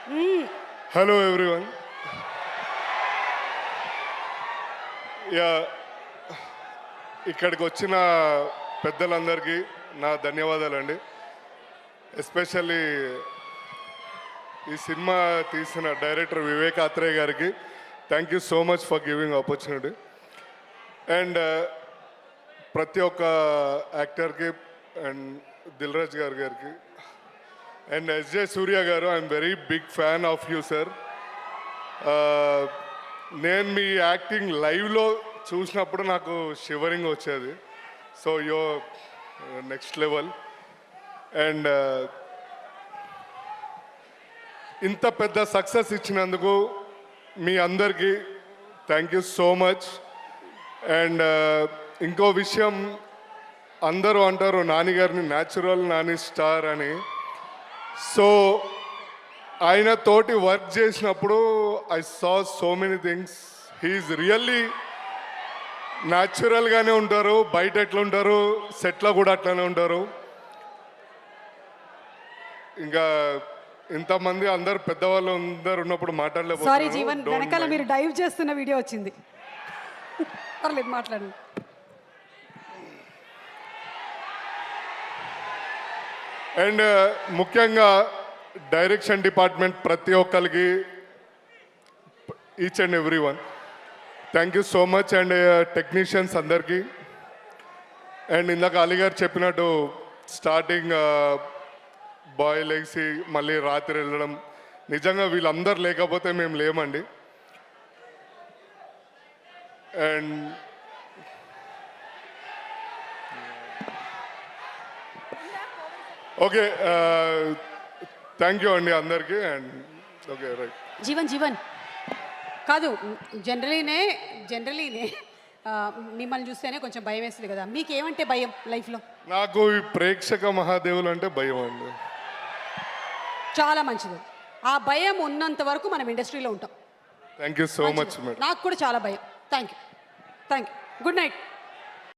Hello everyone. Yeah, ఇక్కడికి వచ్చిన పెద్దలందరికీ నా ధన్యవాదాలండి. ఎస్పెషల్లీ ఈ సినిమా తీసిన డైరెక్టర్ వివేక్ ఆత్రేయ గారికి thank you so much for giving opportunity. And ప్రతి ఒక్క యాక్టర్కి అండ్ దిల్ రాజు గారికి and SJ Surya garu, I'm very big fan of you sir. నేను మీ యాక్టింగ్ లైవ్లో చూసినప్పుడు నాకు షివరింగ్ వచ్చేది. సో యో నెక్స్ట్ లెవెల్. అండ్ ఇంత పెద్ద సక్సెస్ ఇచ్చినందుకు మీ అందరికీ thank you so much. And ఇంకో విషయం, అందరూ అంటారు నాని గారిని న్యాచురల్ నాని స్టార్ అని. సో ఆయన తోటి వర్క్ చేసినప్పుడు I saw so many things. He's really న్యాచురల్గానే ఉంటారు. బయట ఎట్లా ఉంటారు, సెట్లో కూడా అట్లానే ఉంటారు. ఇంకా ఇంతమంది అందరు పెద్దవాళ్ళు అందరు ఉన్నప్పుడు సారీ మాట్లాడలేకపోతున్నారు. జీవన్, వెనకాల మీరు డైవ్ చేస్తున్న వీడియో వచ్చింది. పర్లేదు మాట్లాడండి. అండ్ ముఖ్యంగా డైరెక్షన్ డిపార్ట్మెంట్ ప్రతి ఒక్కరికి, each and every one thank you so much. And technicians అందరికీ. అండ్ ఇందాక అలీ గారు చెప్పినట్టు స్టార్టింగ్ బాయ్ లేచి మళ్ళీ రాత్రి వెళ్ళడం, నిజంగా వీళ్ళందరూ లేకపోతే మేము లేమండి. అండ్ ఓకే, థ్యాంక్ యూ అండి అందరికీ. And okay right. జీవన్ కాదు, జనరలీనే మిమ్మల్ని చూస్తేనే కొంచెం భయం వేస్తుంది కదా. మీకు ఏమంటే భయం లైఫ్లో? నాకు ఈ ప్రేక్షక మహాదేవులు అంటే భయం అండి. చాలా మంచిది. ఆ భయం ఉన్నంత వరకు మనం ఇండస్ట్రీలో ఉంటాం. Thank you so much madam. నాకు కూడా చాలా భయం. Thank you. Good night.